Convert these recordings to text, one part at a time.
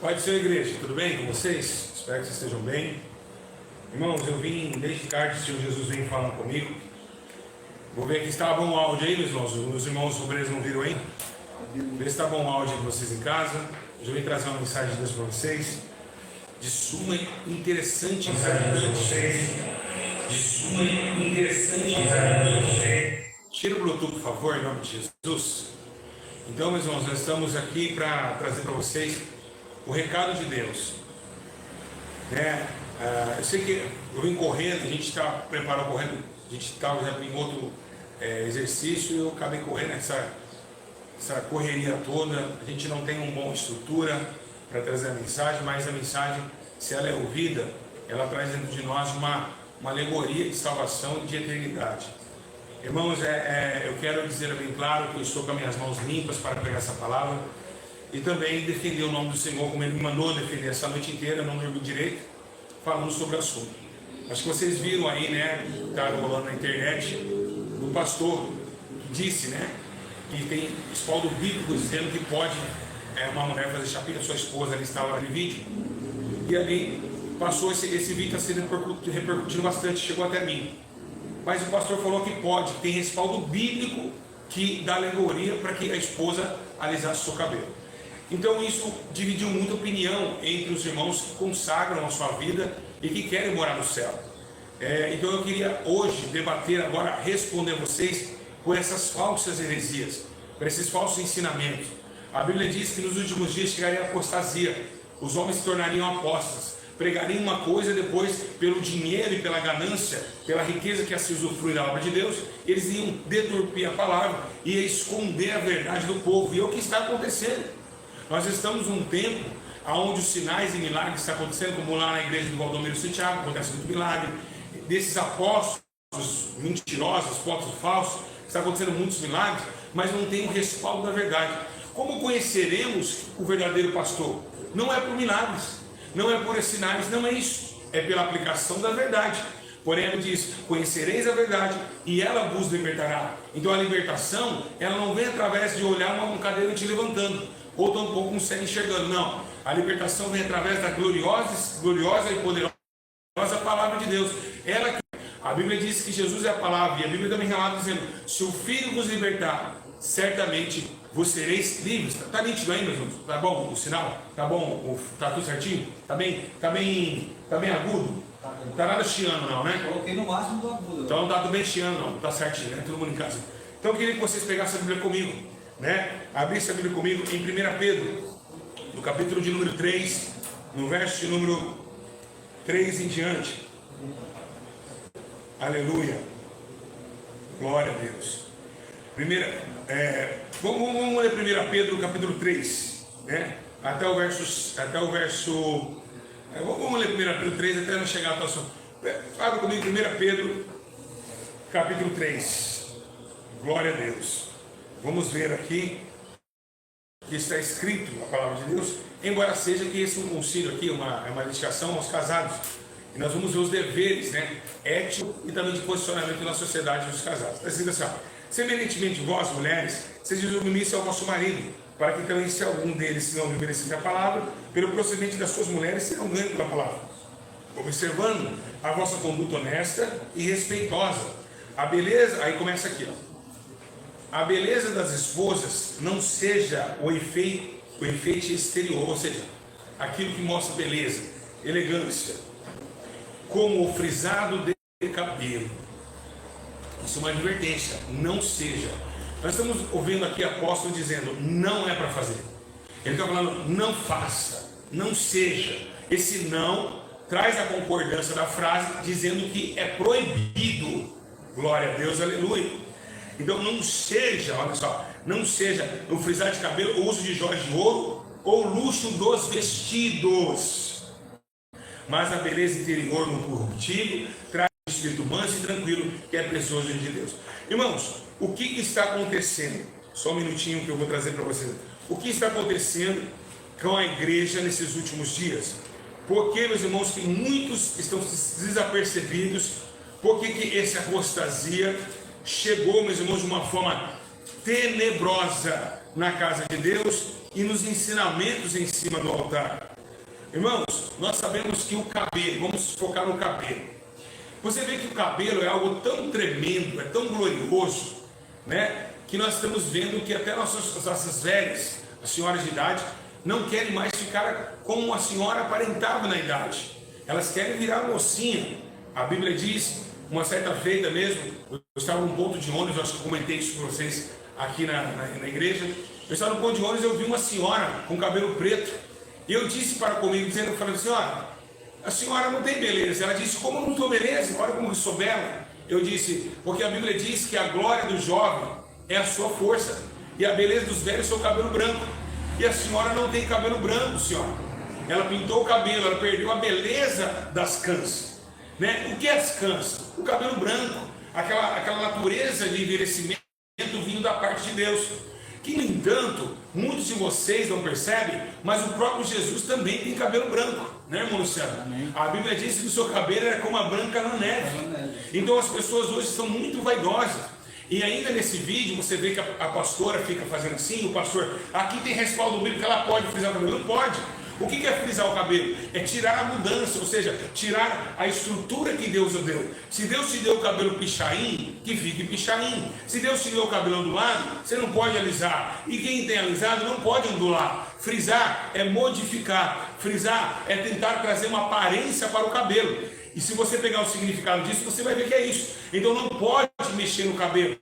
Pai do Senhor, igreja, tudo bem com vocês? Espero que vocês estejam bem. Irmãos, eu vim desde tarde, o Senhor Jesus vem falando comigo. Vou ver aqui se está bom o áudio aí, meus irmãos. Os irmãos obreiros não viram aí? Vê se está bom o áudio de vocês em casa. Eu vim trazer uma mensagem de Deus para vocês. De suma interessante mensagem de Deus para vocês. De suma interessante mensagem de Deus para vocês. Tira o Bluetooth, por favor, em nome de Jesus. Então, meus irmãos, nós estamos aqui para trazer para vocês o recado de Deus. Eu sei que eu vim correndo, a gente está preparando correndo, a gente estava já em outro exercício e eu acabei correndo essa correria toda. A gente não tem uma boa estrutura para trazer a mensagem, mas a mensagem, se ela é ouvida, ela traz dentro de nós uma alegoria de salvação e de eternidade. Irmãos, eu quero dizer bem claro que eu estou com as minhas mãos limpas para pegar essa palavra e também defender o nome do Senhor como Ele me mandou defender essa noite inteira. Eu não dormi direito falando sobre o assunto. Acho que vocês viram aí, né, está rolando na internet, o pastor disse, né, que tem respaldo bíblico dizendo que pode uma mulher fazer chapinha, sua esposa ali estava naquele vídeo, e ali passou esse vídeo está sendo repercutindo bastante, chegou até mim. Mas o pastor falou que pode, tem respaldo bíblico que dá alegoria para que a esposa alisasse o seu cabelo. Então isso dividiu muita opinião entre os irmãos que consagram a sua vida e que querem morar no céu. Então eu queria hoje debater, agora responder a vocês por essas falsas heresias, por esses falsos ensinamentos. A Bíblia diz que nos últimos dias chegaria a apostasia, os homens se tornariam apóstatas, pregariam uma coisa, depois pelo dinheiro e pela ganância, pela riqueza que se usufrui da obra de Deus, eles iam deturpir a palavra, ia esconder a verdade do povo. E é o que está acontecendo. Nós estamos num tempo onde os sinais e milagres estão acontecendo, como lá na igreja do Valdomiro Santiago, acontece muito milagre, desses apóstolos mentirosos, apóstolos falsos, está acontecendo muitos milagres, mas não tem o respaldo da verdade. Como conheceremos o verdadeiro pastor? Não é por milagres, não é por sinais, não é isso, é pela aplicação da verdade. Porém, ele diz: conhecereis a verdade e ela vos libertará. Então a libertação, ela não vem através de olhar uma cadeira te levantando, ou tampouco um cego enxergando. Não, a libertação vem através da gloriosa e poderosa palavra de Deus. A Bíblia diz que Jesus é a palavra, e a Bíblia também relata dizendo: se o Filho vos libertar, certamente vos sereis livres. Está nítido aí, meus irmãos? Tá bom o sinal? Tá bom? Tá tudo certinho? Tá bem agudo? Não tá nada chiando não, né? Coloquei no máximo do agudo. Então não tá tudo bem chiando não, tá certinho, né? Todo mundo em casa. Então eu queria que vocês pegassem a Bíblia comigo, né? Abrissem a Bíblia comigo em 1 Pedro, no capítulo de número 3, no verso de número 3 em diante. Aleluia. Glória a Deus. Vamos ler 1 Pedro, capítulo 3, né? Até o verso. Vamos ler 1 Pedro 3 até não chegar até o. Fala comigo, 1 Pedro, capítulo 3. Glória a Deus. Vamos ver aqui que está escrito a palavra de Deus, embora seja que esse um concílio aqui, uma dedicação aos casados. E nós vamos ver os deveres, né, éticos e também de posicionamento na sociedade dos casados. Está escrito assim: semelhantemente vós, mulheres, sejam submissos ao vosso marido, para que também, se algum deles se não obedecesse a palavra, pelo procedimento das suas mulheres serão ganhos pela palavra, observando a vossa conduta honesta e respeitosa. A beleza, aí começa aqui, a beleza das esposas não seja o enfeite exterior, ou seja, aquilo que mostra beleza, elegância, como o frisado de cabelo. Isso é uma advertência, não seja. Nós estamos ouvindo aqui apóstolo dizendo: não é para fazer. Ele está falando: não faça, não seja. Esse não traz a concordância da frase dizendo que é proibido. Glória a Deus, aleluia. Então não seja, olha só, não seja no frisar de cabelo, o uso de joias de ouro ou luxo dos vestidos, mas a beleza interior no corruptível traz o espírito manso e tranquilo, que é precioso de Deus. Irmãos, o que está acontecendo? Só um minutinho que eu vou trazer para vocês. O que está acontecendo com a igreja nesses últimos dias? Porque, meus irmãos, que muitos estão desapercebidos. Por que essa apostasia chegou, meus irmãos, de uma forma tenebrosa na casa de Deus e nos ensinamentos em cima do altar. Irmãos, nós sabemos que o cabelo, vamos focar no cabelo. Você vê que o cabelo é algo tão tremendo, é tão glorioso, né? Que nós estamos vendo que até nossas velhas, as senhoras de idade, não querem mais ficar como a senhora aparentava na idade. Elas querem virar mocinha. A Bíblia diz, uma certa feita mesmo, eu estava num ponto de ônibus, acho que eu comentei isso com vocês aqui na igreja. Eu estava no ponto de ônibus e eu vi uma senhora com cabelo preto. E eu disse para comigo, dizendo, falando, senhora, a senhora não tem beleza. Ela disse, como eu não estou beleza? Olha como eu sou bela. Eu disse, porque a Bíblia diz que a glória do jovem é a sua força, e a beleza dos velhos é o seu cabelo branco. E a senhora não tem cabelo branco, senhora. Ela pintou o cabelo, ela perdeu a beleza das cãs, né? O que é as cãs? O cabelo branco, aquela natureza de envelhecimento vindo da parte de Deus, que no entanto, muitos de vocês não percebem, mas o próprio Jesus também tem cabelo branco, né, irmão Luciano? Amém. A Bíblia diz que o seu cabelo era como a branca na neve. Então as pessoas hoje são muito vaidosas. E ainda nesse vídeo você vê que a pastora fica fazendo assim, o pastor, aqui tem respaldo bíblico, ela pode frisar o cabelo? Não pode. O que é frisar o cabelo? É tirar a mudança, ou seja, tirar a estrutura que Deus deu. Se Deus te deu o cabelo pichain, que fique pichain. Se Deus te deu o cabelo ondulado, você não pode alisar. E quem tem alisado não pode ondular. Frisar é modificar. Frisar é tentar trazer uma aparência para o cabelo. E se você pegar o significado disso, você vai ver que é isso. Então não pode mexer no cabelo.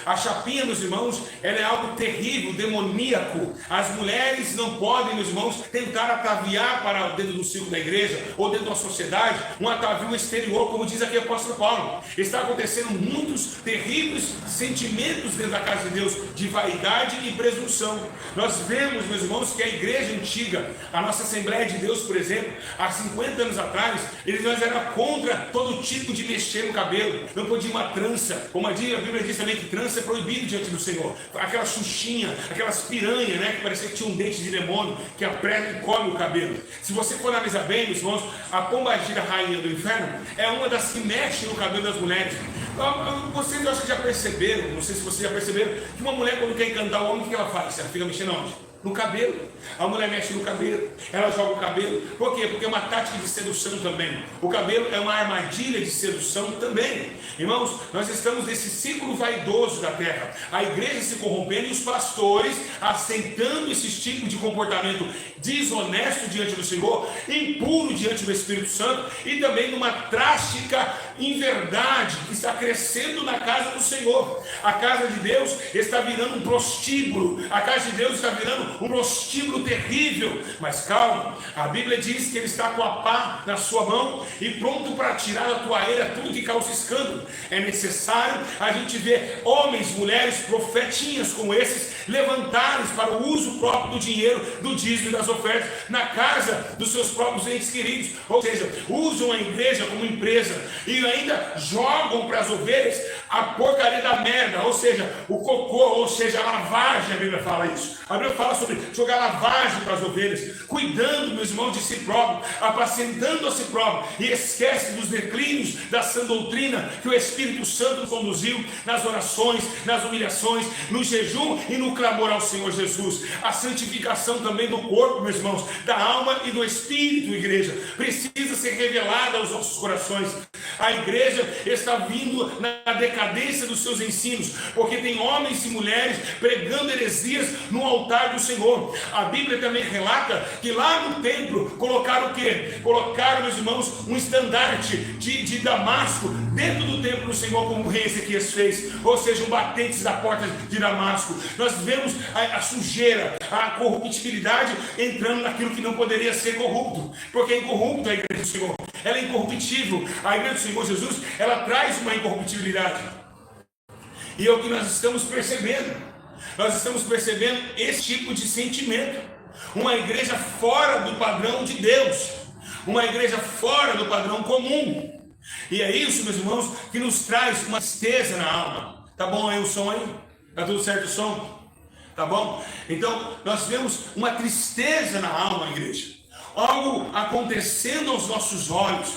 A chapinha, meus irmãos, ela é algo terrível, demoníaco. As mulheres não podem, meus irmãos, tentar ataviar para dentro do círculo da igreja ou dentro da sociedade um atavio exterior, como diz aqui o apóstolo Paulo. Está acontecendo muitos terríveis sentimentos dentro da casa de Deus, de vaidade e presunção. Nós vemos, meus irmãos, que a igreja antiga, a nossa Assembleia de Deus, por exemplo, há 50 anos atrás, eles eram contra todo tipo de mexer no cabelo. Não podia uma trança, como a Bíblia diz também que trança é proibido diante do Senhor. Aquela xuxinha, aquelas piranhas, né, que parecia que tinha um dente de demônio, que aperta e come o cabelo. Se você for analisar bem, meus irmãos, a pombagira rainha do inferno é uma das que mexe no cabelo das mulheres. Vocês acho que já perceberam, não sei se vocês já perceberam, que uma mulher quando quer encantar o homem, o que ela faz? Ela fica mexendo onde? No cabelo. A mulher mexe no cabelo, ela joga o cabelo. Por quê? Porque é uma tática de sedução também. O cabelo é uma armadilha de sedução também. Irmãos, nós estamos nesse ciclo vaidoso da terra. A igreja se corrompendo e os pastores aceitando esse tipo de comportamento desonesto diante do Senhor, impuro diante do Espírito Santo e também numa drástica inverdade que está crescendo na casa do Senhor. A casa de Deus está virando um prostíbulo. A casa de Deus está virando um prostíbulo terrível. Mas calma, a Bíblia diz que ele está com a pá na sua mão e pronto para tirar da toalheira tudo que causa escândalo. É necessário a gente ver homens, mulheres, profetinhas como esses levantarem para o uso próprio do dinheiro, do dízimo e das ofertas na casa dos seus próprios entes queridos. Ou seja, usam a igreja como empresa e ainda jogam para as ovelhas a porcaria da merda, ou seja, o cocô, ou seja, a lavagem. A Bíblia fala isso. A Bíblia fala sobre jogar lavagem para as ovelhas, cuidando, meus irmãos, de si próprio, apacentando a si próprio, e esquece dos declínios da sã doutrina que o Espírito Santo conduziu nas orações, nas humilhações, no jejum e no clamor ao Senhor Jesus. A santificação também do corpo, meus irmãos, da alma e do espírito, igreja, precisa ser revelada aos nossos corações. A igreja está vindo na decadência dos seus ensinos, porque tem homens e mulheres pregando heresias no altar do Senhor. A Bíblia também relata que lá no templo colocaram o quê? Colocaram, meus irmãos, um estandarte de Damasco dentro do templo do Senhor, como o rei Ezequias fez, ou seja, um batentes da porta de Damasco. Nós vemos a sujeira, a corruptibilidade entrando naquilo que não poderia ser corrupto, porque é incorrupto a igreja do Senhor, ela é incorruptível. A igreja do Senhor Jesus, ela traz uma incorruptibilidade, e é o que nós estamos percebendo. Nós estamos percebendo esse tipo de sentimento, uma igreja fora do padrão de Deus, uma igreja fora do padrão comum. E é isso, meus irmãos, que nos traz uma tristeza na alma. Tá bom aí o som aí? Tá tudo certo o som? Tá bom? Então, nós vemos uma tristeza na alma, igreja. Algo acontecendo aos nossos olhos.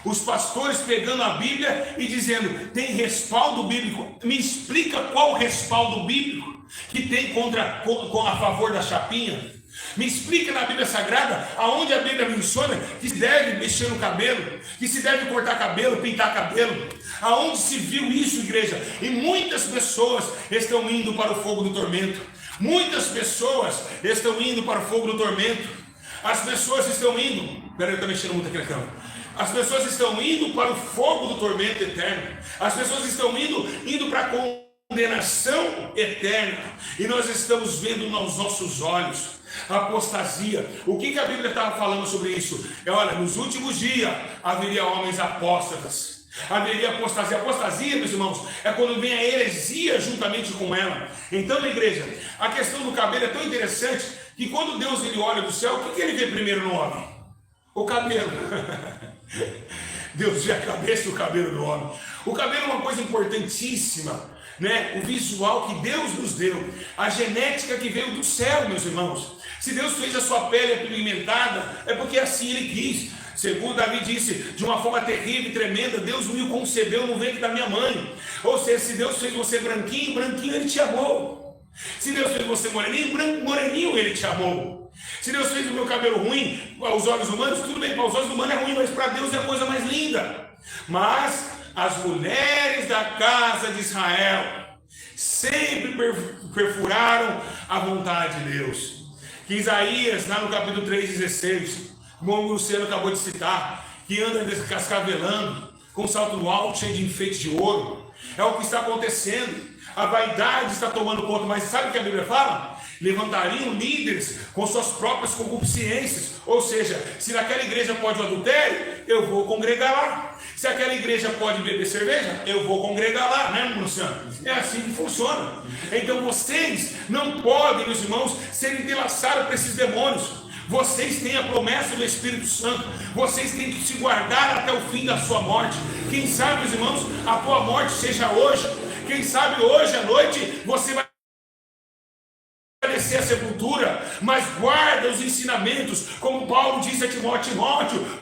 Os pastores pegando a Bíblia e dizendo, tem respaldo bíblico. Me explica qual o respaldo bíblico que tem a favor da chapinha. Me explica na Bíblia Sagrada aonde a Bíblia menciona que se deve mexer no cabelo, que se deve cortar cabelo, pintar cabelo. Aonde se viu isso, igreja? E muitas pessoas estão indo para o fogo do tormento. Muitas pessoas estão indo para o fogo do tormento. As pessoas estão indo. Peraí, eu estou mexendo muito aqui na câmera. As pessoas estão indo para o fogo do tormento eterno. As pessoas estão indo para a condenação eterna. E nós estamos vendo nos nossos olhos a apostasia. O que a Bíblia estava falando sobre isso? Olha, nos últimos dias haveria homens apóstatas. Haveria apostasia. Apostasia, meus irmãos, é quando vem a heresia juntamente com ela. Então, na igreja, a questão do cabelo é tão interessante que quando Deus ele olha do céu, o que ele vê primeiro no homem? O cabelo. Deus vê a cabeça e o cabelo do homem. O cabelo é uma coisa importantíssima, né? O visual que Deus nos deu, a genética que veio do céu, meus irmãos. Se Deus fez a sua pele pigmentada, é porque assim Ele quis. Segundo Davi disse, de uma forma terrível e tremenda, Deus me concebeu no ventre da minha mãe. Ou seja, se Deus fez você branquinho, branquinho Ele te amou. Se Deus fez você moreninho, moreninho Ele te amou. Se Deus fez o meu cabelo ruim, aos olhos humanos, tudo bem, para os olhos humanos é ruim, mas para Deus é a coisa mais linda. Mas as mulheres da casa de Israel sempre perfuraram a vontade de Deus. Que Isaías, lá no capítulo 3,16, como o Luciano acabou de citar, que anda descascavelando, com salto alto, cheio de enfeites de ouro. É o que está acontecendo. A vaidade está tomando conta, mas sabe o que a Bíblia fala? Levantariam líderes com suas próprias concupiscências. Ou seja, se naquela igreja pode o adultério, eu vou congregar lá. Se aquela igreja pode beber cerveja, eu vou congregar lá, né, Luciano? É assim que funciona. Então vocês não podem, meus irmãos, serem entrelaçados para esses demônios. Vocês têm a promessa do Espírito Santo. Vocês têm que se guardar até o fim da sua morte. Quem sabe, meus irmãos, a tua morte seja hoje. Quem sabe hoje à noite você vai descer a sepultura, mas guarda os ensinamentos, como Paulo disse a Timóteo,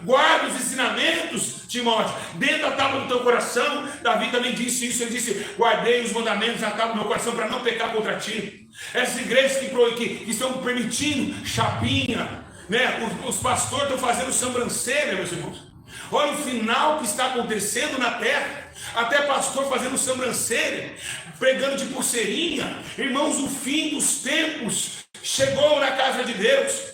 guarda os ensinamentos, Timóteo, dentro da tábua do teu coração. Davi também disse isso, ele disse, guardei os mandamentos na tábua do meu coração para não pecar contra ti. Essas igrejas que estão permitindo chapinha, né? Os pastores estão fazendo sobrancelha, meus irmãos. Olha o final que está acontecendo na terra. Até pastor fazendo sobrancelha, pregando de pulseirinha. Irmãos, o fim dos tempos chegou na casa de Deus.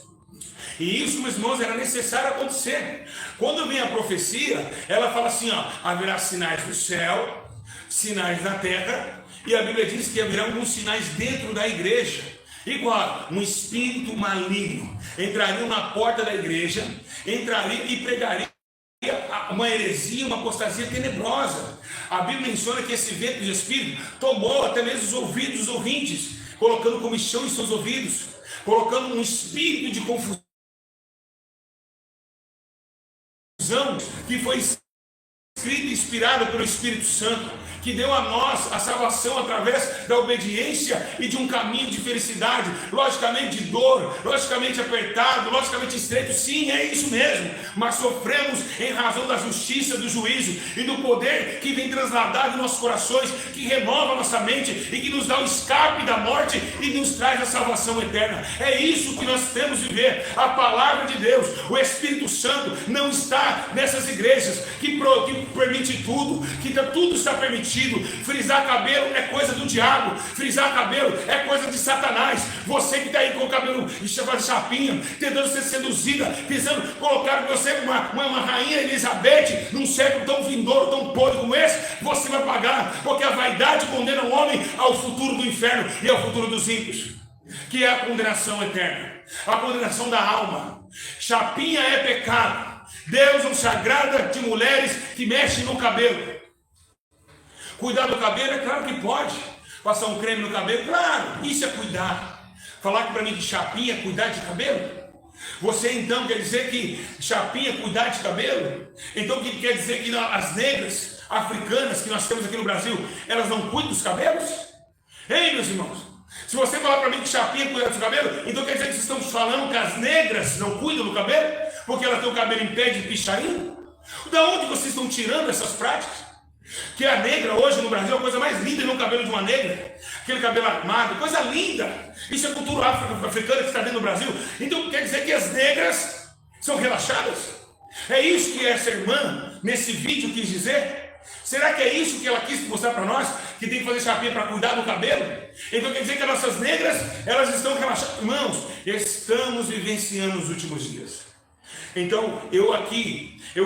E isso, meus irmãos, era necessário acontecer. Quando vem a profecia, ela fala assim, ó, haverá sinais do céu, sinais na terra, e a Bíblia diz que haverá alguns sinais dentro da igreja. Igual, um espírito maligno entraria na porta da igreja, entraria e pregaria uma heresia, uma apostasia tenebrosa. A Bíblia menciona que esse vento de espírito tomou até mesmo os ouvidos dos ouvintes, colocando comichão em seus ouvidos, colocando um espírito de confusão que foi escrito e inspirado pelo Espírito Santo, que deu a nós a salvação através da obediência e de um caminho de felicidade, logicamente de dor, logicamente apertado, logicamente estreito. Sim, é isso mesmo, mas sofremos em razão da justiça, do juízo e do poder que vem trasladado em nossos corações, que renova nossa mente e que nos dá o escape da morte e nos traz a salvação eterna. É isso que nós temos de ver, a palavra de Deus. O Espírito Santo não está nessas igrejas que permite tudo, que tudo está permitido. Frisar cabelo é coisa do diabo, frisar cabelo é coisa de Satanás. Você que está aí com o cabelo de chapinha, tentando ser seduzida, tentando colocar você uma rainha Elizabeth num século tão vindouro, tão podre como esse, você vai pagar, porque a vaidade condena o homem ao futuro do inferno e ao futuro dos ímpios, que é a condenação eterna, a condenação da alma. Chapinha é pecado. Deus não se agrada de mulheres que mexem no cabelo. Cuidar do cabelo, é claro que pode. Passar um creme no cabelo, claro, isso é cuidar. Falar para mim que chapinha é cuidar de cabelo? Você então quer dizer que chapinha é cuidar de cabelo? Então que quer dizer que as negras africanas que nós temos aqui no Brasil, elas não cuidam dos cabelos? Ei, meus irmãos, se você falar para mim que chapinha é cuidar do cabelo, então quer dizer que vocês estão falando que as negras não cuidam do cabelo? Porque elas têm o cabelo em pé de pichain? Da onde vocês estão tirando essas práticas? Que a negra hoje no Brasil é a coisa mais linda, no cabelo de uma negra, aquele cabelo armado, coisa linda. Isso é cultura africana que está dentro do Brasil. Então quer dizer que as negras são relaxadas? É isso que essa irmã nesse vídeo quis dizer? Será que é isso que ela quis mostrar para nós? Que tem que fazer chapinha para cuidar do cabelo? Então quer dizer que as nossas negras, elas estão relaxadas? Irmãos, estamos vivenciando os últimos dias. Então eu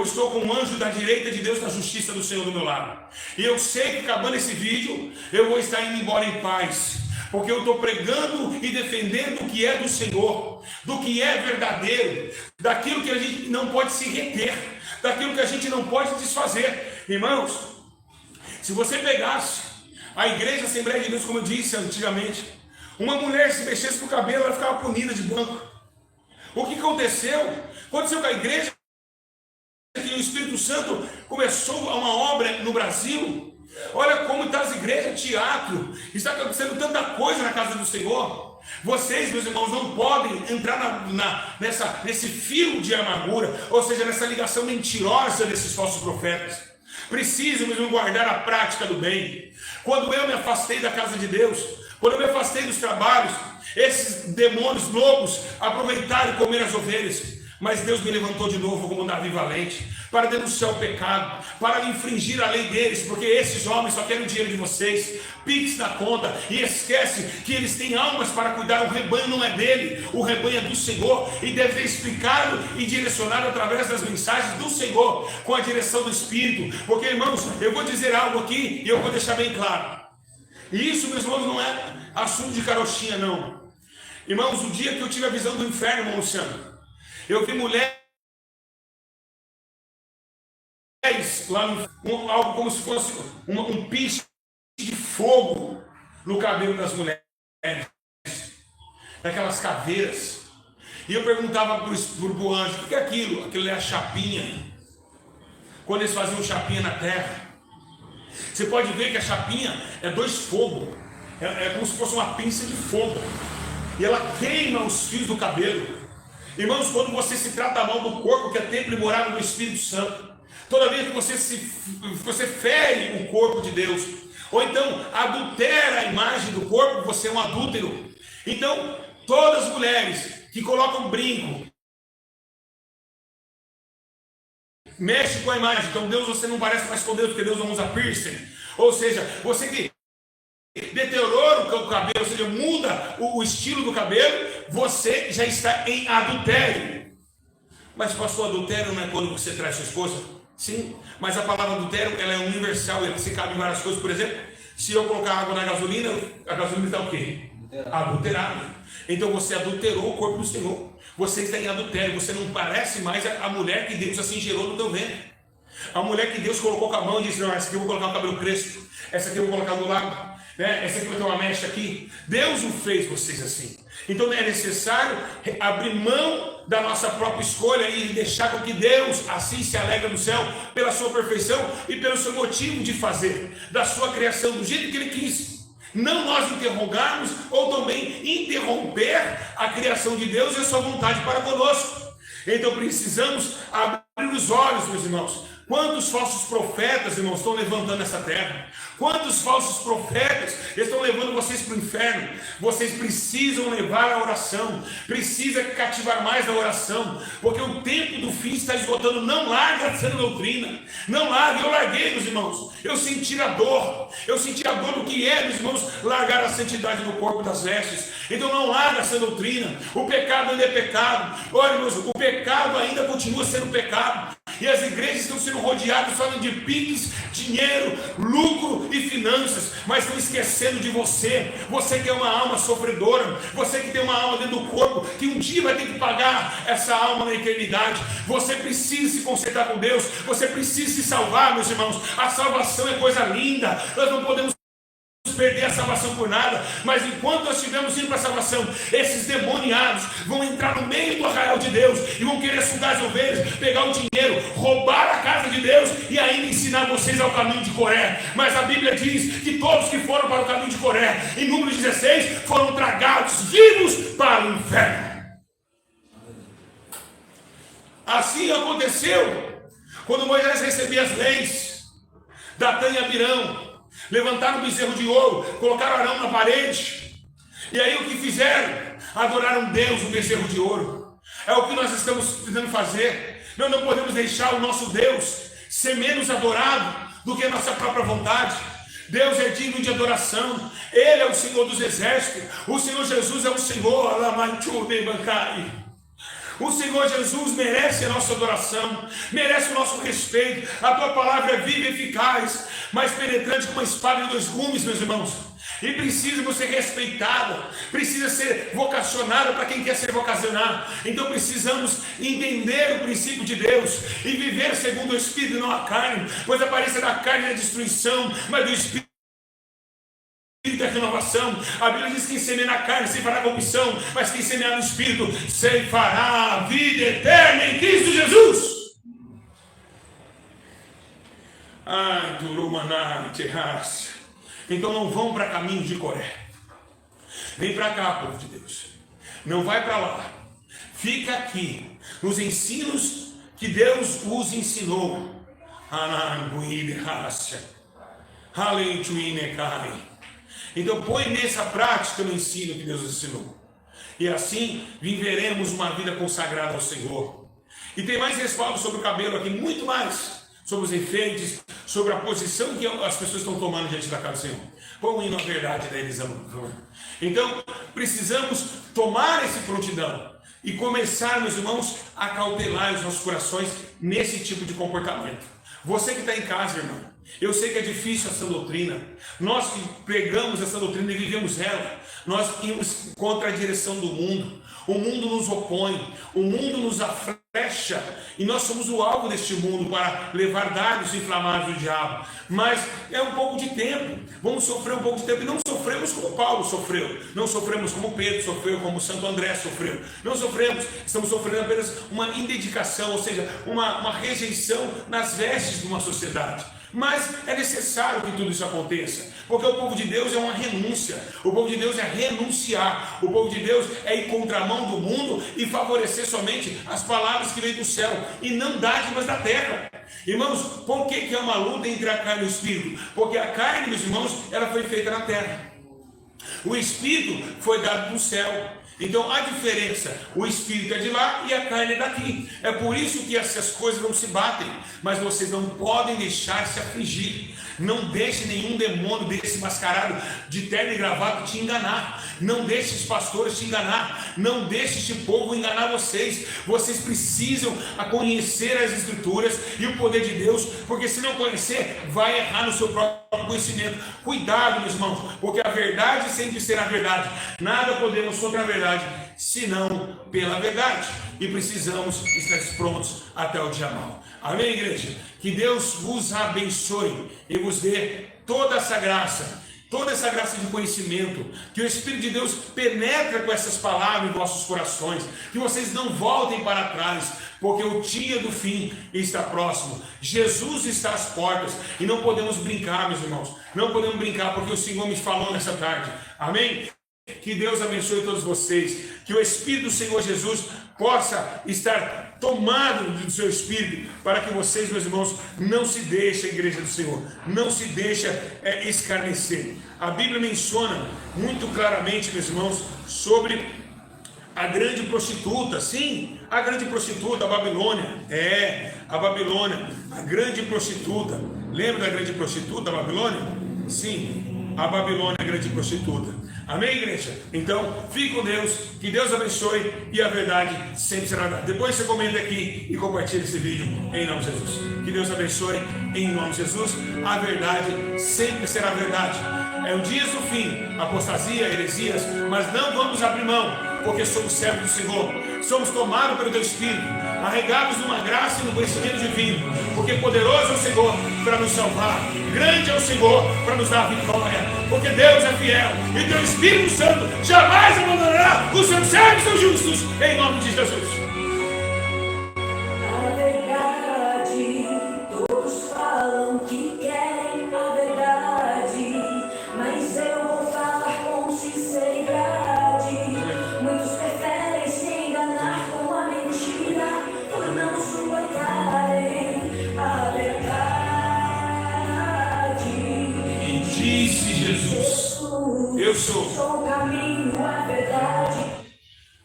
estou com o anjo da direita de Deus, da justiça do Senhor do meu lado. E eu sei que acabando esse vídeo, eu vou estar indo embora em paz. Porque eu estou pregando e defendendo o que é do Senhor, do que é verdadeiro, daquilo que a gente não pode se reter, daquilo que a gente não pode desfazer. Irmãos, se você pegasse a igreja Assembleia de Deus, como eu disse antigamente, uma mulher se mexesse com o cabelo, ela ficava punida de banco. O que aconteceu? Aconteceu com a igreja, que o Espírito Santo começou uma obra no Brasil. Olha como está as igrejas, teatro, está acontecendo tanta coisa na casa do Senhor. Vocês, meus irmãos, não podem entrar nesse fio de amargura, ou seja, nessa ligação mentirosa desses falsos profetas. Precisam, meus irmãos, guardar a prática do bem. Quando eu me afastei da casa de Deus, quando eu me afastei dos trabalhos, esses demônios loucos aproveitaram e comeram as ovelhas. Mas Deus me levantou de novo como Davi valente, para denunciar o pecado, para infringir a lei deles, porque esses homens só querem o dinheiro de vocês, pix na conta, e esquece que eles têm almas para cuidar. O rebanho não é dele, o rebanho é do Senhor, e deve ser explicado e direcionado através das mensagens do Senhor, com a direção do Espírito. Porque, irmãos, eu vou dizer algo aqui, e eu vou deixar bem claro, e isso, meus irmãos, não é assunto de carochinha, não. Irmãos, o dia que eu tive a visão do inferno, irmão Luciano, eu vi mulheres lá algo como se fosse um piche de fogo no cabelo das mulheres, daquelas caveiras. E eu perguntava para o anjo: o que é aquilo? Aquilo é a chapinha. Quando eles faziam chapinha na terra, você pode ver que a chapinha é dois fogos, é como se fosse uma pinça de fogo, e ela queima os fios do cabelo. Irmãos, quando você se trata mal do corpo, que é templo e morada do Espírito Santo, toda vez que você fere o corpo de Deus, ou então adultera a imagem do corpo, você é um adúltero. Então, todas as mulheres que colocam brinco, mexe com a imagem. Então, Deus, você não parece mais com Deus, porque Deus não usa piercing. Ou seja, você que deteriora o cabelo, ou seja, muda o estilo do cabelo, você já está em adultério. Mas pastor, adultério não é quando você traz sua esposa? Sim, mas a palavra adultério, ela é universal, ela se cabe em várias coisas. Por exemplo, se eu colocar água na gasolina, a gasolina está o quê? Adulterada. Então você adulterou o corpo do Senhor. Você está em adultério, você não parece mais a mulher que Deus assim gerou no teu ventre. A mulher que Deus colocou com a mão e disse: não, essa aqui eu vou colocar o cabelo crespo, essa aqui eu vou colocar do lado, né? Essa aqui vai ter uma mecha aqui. Deus não fez vocês assim. Então é necessário abrir mão da nossa própria escolha e deixar com que Deus assim se alegra no céu pela sua perfeição e pelo seu motivo de fazer da sua criação do jeito que Ele quis. Não nós interrogarmos ou também interromper a criação de Deus e a sua vontade para conosco. Então precisamos abrir os olhos, meus irmãos. Quantos falsos profetas, irmãos, estão levantando essa terra? Quantos falsos profetas estão levando vocês para o inferno? Vocês precisam levar a oração, precisa cativar mais a oração, porque o tempo do fim está esgotando. Não larga a sã doutrina, não larga. Eu larguei, meus irmãos, eu senti a dor do que é, meus irmãos, largar a santidade do corpo das vestes. Então não larga essa doutrina. O pecado ainda é pecado. Olha, irmãos, o pecado ainda continua sendo pecado. E as igrejas estão sendo rodeadas só de piques, dinheiro, lucro e finanças, mas estão esquecendo de você. Você que é uma alma sofredora, você que tem uma alma dentro do corpo, que um dia vai ter que pagar essa alma na eternidade. Você precisa se consertar com Deus, você precisa se salvar, meus irmãos. A salvação é coisa linda, nós não podemos perder a salvação por nada, mas enquanto nós estivermos indo para a salvação, esses demoniados vão entrar no meio do arraial de Deus e vão querer sugar as ovelhas, pegar o dinheiro, roubar a casa de Deus e ainda ensinar vocês ao caminho de Coré. Mas a Bíblia diz que todos que foram para o caminho de Coré, em número 16, foram tragados vivos para o inferno. Assim aconteceu Quando Moisés recebia as leis, Datã e Abirão levantaram um bezerro de ouro, colocaram Arão na parede. E aí o que fizeram? Adoraram Deus, o bezerro de ouro. É o que nós estamos tentando fazer. Nós não podemos deixar o nosso Deus ser menos adorado do que a nossa própria vontade. Deus é digno de adoração. Ele é o Senhor dos exércitos. O Senhor Jesus é o Senhor. O Senhor Jesus merece a nossa adoração, merece o nosso respeito. A tua palavra é viva e eficaz, mais penetrante que uma espada de dois gumes, meus irmãos. E precisa ser respeitada, precisa ser vocacionada para quem quer ser vocacionado. Então precisamos entender o princípio de Deus e viver segundo o Espírito e não a carne, pois a aparência da carne é destruição, mas do Espírito da renovação. A Bíblia diz que quem semeia na carne ceifará corrupção, mas quem semear no Espírito ceifará a vida eterna em Cristo Jesus. Ai, Durumaná, terraça. Então não vão para caminhos de Coré. Vem para cá, povo de Deus. Não vai para lá. Fica aqui, nos ensinos que Deus os ensinou. Então põe nessa prática no ensino que Deus ensinou. E assim viveremos uma vida consagrada ao Senhor. E tem mais respaldo sobre o cabelo aqui, muito mais. Sobre os enfeites, sobre a posição que as pessoas estão tomando diante da casa do Senhor. Põe um hino à verdade da Elisama, por favor. Então, precisamos tomar esse prontidão e começar, meus irmãos, a cautelar os nossos corações nesse tipo de comportamento. Você que está em casa, irmão, eu sei que é difícil essa doutrina. Nós que pregamos essa doutrina e vivemos ela, nós íamos contra a direção do mundo. O mundo nos opõe, o mundo nos aflecha, e nós somos o alvo deste mundo para levar dardos inflamados do diabo. Mas é um pouco de tempo, vamos sofrer um pouco de tempo, e não sofremos como Paulo sofreu, não sofremos como Pedro sofreu, como Santo André sofreu, não sofremos, estamos sofrendo apenas uma indedicação, ou seja, uma rejeição nas vestes de uma sociedade. Mas é necessário que tudo isso aconteça, porque o povo de Deus é uma renúncia, o povo de Deus é renunciar, o povo de Deus é ir contramão do mundo e favorecer somente as palavras que vêm do céu e não dádivas da terra. Irmãos, por que é uma luta entre a carne e o Espírito? Porque a carne, meus irmãos, ela foi feita na terra, o Espírito foi dado do céu. Então há diferença, o Espírito é de lá e a carne é daqui. É por isso que essas coisas não se batem. Mas vocês não podem deixar se afligir. Não deixe nenhum demônio desse mascarado de terno e gravata te enganar. Não deixe os pastores te enganar. Não deixe este povo enganar vocês. Vocês precisam conhecer as Escrituras e o poder de Deus, porque se não conhecer, vai errar no seu próprio conhecimento. Cuidado, meus irmãos, porque a verdade sempre será verdade. Nada podemos contra a verdade, senão pela verdade. E precisamos estar prontos até o dia mau. Amém, igreja? Que Deus vos abençoe e vos dê toda essa graça de conhecimento, que o Espírito de Deus penetre com essas palavras em vossos corações, que vocês não voltem para trás, porque o dia do fim está próximo. Jesus está às portas e não podemos brincar, meus irmãos, não podemos brincar, porque o Senhor me falou nessa tarde. Amém? Que Deus abençoe todos vocês, que o Espírito do Senhor Jesus possa estar tomado do seu Espírito, para que vocês, meus irmãos, não se deixem, a igreja do Senhor, não se deixem escarnecer. A Bíblia menciona muito claramente, meus irmãos, sobre a grande prostituta. Sim, a grande prostituta, a Babilônia. A Babilônia, a grande prostituta. Lembra da grande prostituta, a Babilônia? Sim, a Babilônia é a grande prostituta. Amém, igreja? Então, fique com Deus, que Deus abençoe e a verdade sempre será verdade. Depois você comenta aqui e compartilha esse vídeo em nome de Jesus. Que Deus abençoe em nome de Jesus. A verdade sempre será verdade. É o dias do fim, apostasia, heresias, mas não vamos abrir mão, porque somos servos do Senhor. Somos tomados pelo Teu Espírito, arregados numa graça e no conhecimento divino, porque poderoso é o Senhor para nos salvar, grande é o Senhor para nos dar a vitória, porque Deus é fiel e Teu Espírito Santo jamais abandonará os seus servos, os justos, em nome de Jesus. A verdade, todos falam que querem a verdade, mas eu vou falar com sinceridade. Muitos preferem se enganar com a mentira por não suportarem a sou. Sou o caminho, a verdade.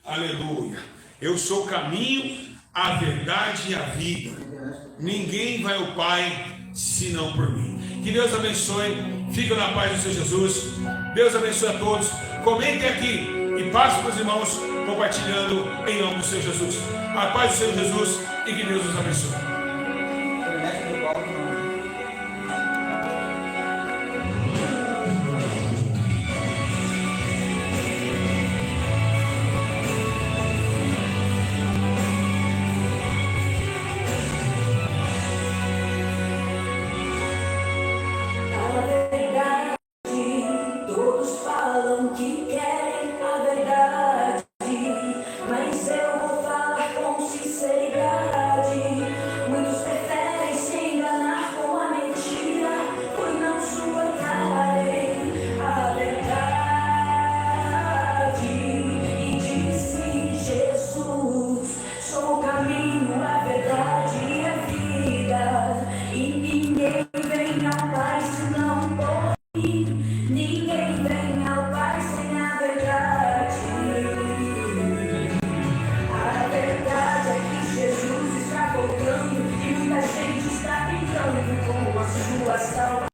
Aleluia. Eu sou o caminho, a verdade e a vida. Ninguém vai ao Pai senão por mim. Que Deus abençoe. Fica na paz do Senhor Jesus. Deus abençoe a todos. Comentem aqui e passe para os irmãos compartilhando em nome do Senhor Jesus. A paz do Senhor Jesus e que Deus os abençoe. A verdade, todos falam que querem.